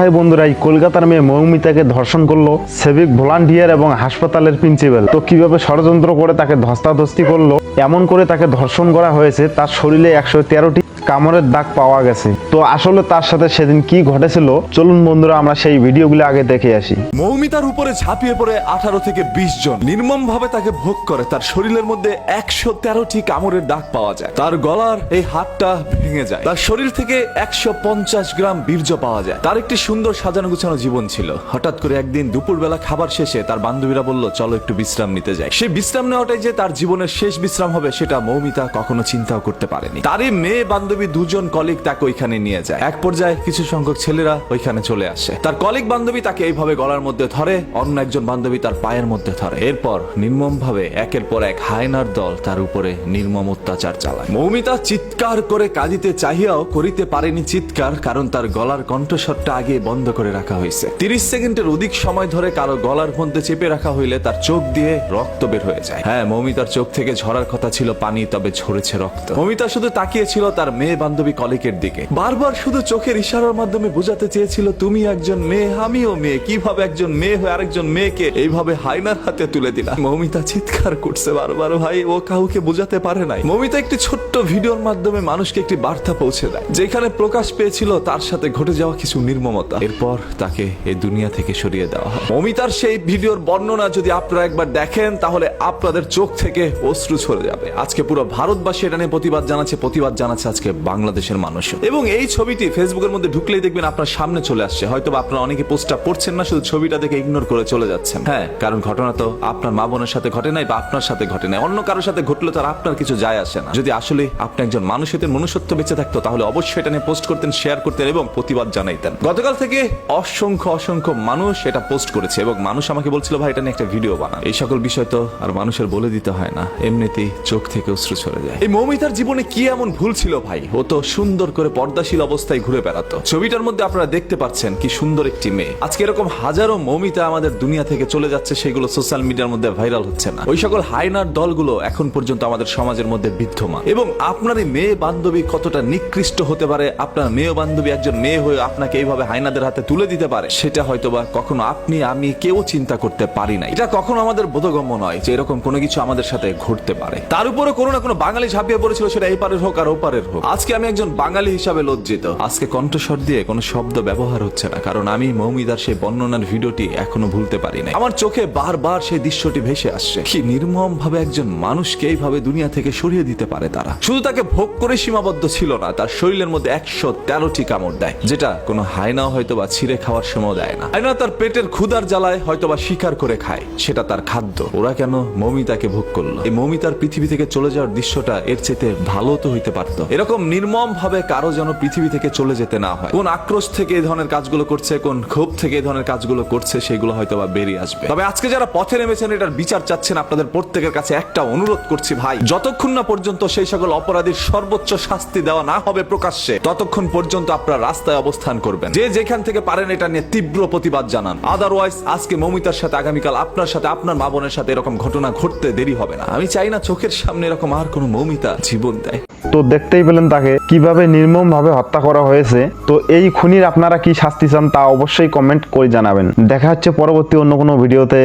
High বন্ধুরা, এই কলকাতার মেয়ে মৌমিতাকে ধর্ষণ করলো সিভিক ভলান্টিয়ার এবং হাসপাতালের প্রিন্সিপাল। তো কিভাবে ষড়যন্ত্র করে তাকে ধস্তাধস্তি করলো, এমন করে তাকে ধর্ষণ করা হয়েছে, তার শরীরে 113টি কামড়ের দাগ পাওয়া গেছে। তো আসলে তার সাথে সেদিন কি ঘটেছিল, চলুন বন্ধুরা আমরা সেই ভিডিওগুলো আগে দেখে আসি। মৌমিতার উপরে ঝাঁপিয়ে পড়ে 18 থেকে 20 জন নির্মম ভাবে তাকে ভোগ করে। তার শরীরের মধ্যে 113টি কামড়ের দাগ পাওয়া যায়। তার গলার এই হাতটা ভেঙে যায়। তার শরীর থেকে 150 গ্রাম বীর্য পাওয়া যায়। তার একটি সুন্দর সাজানো গুছানো জীবন ছিল। হঠাৎ করে একদিন দুপুরবেলা খাবার শেষে তার বান্ধবীরা বলল, চলো একটু বিশ্রাম নিতে যাই। সেই বিশ্রাম নেওয়াটাই যে তার জীবনের শেষ বিশ্রাম হবে, সেটা মৌমিতা কখনো চিন্তাও করতে পারেনি। তারই মেয়ে বান্ধবী দুজন কলিগ তাকে ওইখানে নিয়ে যায়। এক পর্যায়ে কিছু সংখ্যক ছেলেরা ওইখানে চলে আসে। তার কলিগ বান্ধবী তাকে এইভাবে গলার মধ্যে ধরে, অন্য একজন বান্ধবী তার পায়ের মধ্যে ধরে। এরপর নির্মম ভাবে একের পর এক হায়নার দল তার উপরে নির্মম অত্যাচার চালায়। মৌমিতা চিৎকার করে কাঁদিতে চাহিয়াও করিতে পারেনি চিৎকার, কারণ তার গলার কণ্ঠস্বরটা আগে বন্ধ করে রাখা হয়েছে। 30 সেকেন্ডের অধিক সময় ধরে কারো গলার মধ্যে চেপে রাখা হইলে তার চোখ দিয়ে রক্ত বের হয়ে যায়। হ্যাঁ, মৌমিতার চোখ থেকে ঝরার কথা ছিল পানি, তবে ঝরেছে রক্ত। মৌমিতা শুধু তাকিয়েছিল তার মেয়ে বান্ধবী কলিকের দিকে। বারবার শুধু চোখের ইশারার মাধ্যমে বোঝাতে চেয়েছিল, তুমি একজন মেয়ে, আমিও মেয়ে। কিভাবে একজন মেয়ে হয়ে আরেকজন মেয়েকে এইভাবে হায়নার হাতে তুলে দিলা। মৌমিতা চিৎকার করছে বারবার, ভাই ও কাউকে বোঝাতে পারে নাই। মৌমিতা একটি ছোট্ট ভিডিওর মাধ্যমে মানুষকে একটি বার্তা পৌঁছে দেয়, যেখানে প্রকাশ পেয়েছিল তার সাথে ঘটে যাওয়া কিছু নির্মমতা। এরপর তাকে এই দুনিয়া থেকে সরিয়ে দেওয়া হয়। মৌমিতার সেই ভিডিওর বর্ণনা যদি আপনারা একবার দেখেন, তাহলে আপনাদের চোখ থেকে অশ্রু ঝরে যাবে। আজকে পুরো ভারতবাসী এটা নিয়ে প্রতিবাদ জানাচ্ছে আজকে বাংলাদেশের মানুষ। এবং এই ছবিটি ফেসবুকের মধ্যে ঢুকলেই দেখবেন আপনার সামনে চলে আসছে। হয়তো আপনারা অনেকে পোস্টটা পড়ছেন না, শুধু ছবিটা দেখে ইগনোর করে চলে যাচ্ছেন। হ্যাঁ, কারণ ঘটনা তো আপনার মা বোনের সাথে ঘটে নাই, বা আপনার সাথে ঘটে নাই, অন্য কারোর সাথে ঘটলে তো আর আপনার কিছু যায় আসে না। যদি আসলে আপনি একজন মানুষের মনুষ্যত্ব বেঁচে থাকতো, তাহলে অবশ্যই এটা নিয়ে পোস্ট করতেন, শেয়ার করতেন এবং প্রতিবাদ জানাইতেন। গতকাল থেকে অসংখ্য মানুষ এটা পোস্ট করেছে এবং মানুষ আমাকে বলছিল, ভাই এটা নিয়ে একটা ভিডিও বানান। এই সকল বিষয় তো আর মানুষের বলে দিতে হয় না, এমনিতেই চোখ থেকে অশ্রু ছড়ে যায়। এই মৌমিতার জীবনে কি এমন ভুল ছিল ভাই? ও তো সুন্দর করে পর্দাশীল অবস্থায় ঘুরে বেড়াতো। ছবিটার মধ্যে আপনারা দেখতে পাচ্ছেন কি সুন্দর একটি মেয়ে। আজকে এরকম হাজারো মৌমিতা আমাদের দুনিয়া থেকে চলে যাচ্ছে, সেগুলো সোশ্যাল মিডিয়ার মধ্যে ভাইরাল হচ্ছে না। ওই সকল হায়নার দলগুলো এখন পর্যন্ত আমাদের সমাজের মধ্যে বিদ্যমান। এবং আপনার এই মেয়ে বান্ধবী কতটা নিকৃষ্ট হতে পারে, আপনার মেয়ে বান্ধবী একজন মেয়ে হয়ে আপনাকে এইভাবে হায়নাদের হাতে তুলে দিতে পারে, সেটা হয়তোবা কখনো আপনি আমি কেউ চিন্তা করতে পারি না। এটা কখনো আমাদের বোধগম্য নয় যে এরকম কোনো কিছু আমাদের সাথে ঘটতে পারে। তার উপরে কোনো না কোনো বাঙালি ঝাঁপিয়ে পড়েছিল, সেটা এই পারের হোক আর ওপারের হোক। আজকে আমি একজন বাঙালি হিসাবে লজ্জিত। আজকে কণ্ঠস্বর দিয়ে কোনো শব্দ ব্যবহার হচ্ছে না, কারণ আমি মৌমিতার সেই বর্ণনার ভিডিওটি এখনো ভুলতে পারি না। আমার চোখে বারবার সেই দৃশ্যটি ভেসে আসছে। কি নির্মম ভাবে একজন মানুষকে এইভাবে দুনিয়া থেকে সরিয়ে দিতে পারে তারা। শুধু তাকে ভোগ করে সীমাবদ্ধ ছিল না, তার শরীরের মধ্যে 113টি কামড় দেয়, যেটা কোনো হায়না হয়তো বা ছিঁড়ে খাওয়ার সময় দেয় না। হায়না তার পেটের ক্ষুধার জ্বালায় হয়তো বা শিকার করে খায়, সেটা তার খাদ্য। ওরা কেন মৌমিতাকে ভোগ করলো? এই মৌমিতার পৃথিবী থেকে চলে যাওয়ার দৃশ্যটা এর চেয়ে ভালো তো হইতে পারতো। এরকম নির্মম ভাবে কারো যেন পৃথিবী থেকে চলে যেতে না হয়। কোন আক্রোশ থেকে এই ধরনের কাজগুলো করছে, কোন ক্ষোভ থেকে এই ধরনের কাজগুলো করছে, সেগুলো হয়তো বা বেরিয়ে আসবে। তবে আজকে যারা পথে নেমেছেন, এটার বিচার চাচ্ছেন, আপনাদের প্রত্যেকের কাছে একটা অনুরোধ করছি ভাই, যতক্ষণ না পর্যন্ত সেই সকল অপরাধীর সর্বোচ্চ শাস্তি দেওয়া না হবে প্রকাশ্যে, ততক্ষণ পর্যন্ত আপনারা রাস্তায় অবস্থান করবেন। যে যেখান থেকে পারেন এটা নিয়ে তীব্র প্রতিবাদ জানান। আদারওয়াইজ আজকে মৌমিতার সাথে, আগামীকাল আপনার সাথে, আপনার মা বোনের সাথে এরকম ঘটনা ঘটতে দেরি হবে না। আমি চাই না চোখের সামনে এরকম আর কোনো মৌমিতা জীবন দেয়। তো দেখতেই পেলেন তাকে কিভাবে নির্মম ভাবে হত্যা করা হয়েছে। তো এই খুনির আপনারা কি শাস্তি চান, তা অবশ্যই কমেন্ট করে জানাবেন। দেখা হচ্ছে পরবর্তী অন্য কোনো ভিডিওতে।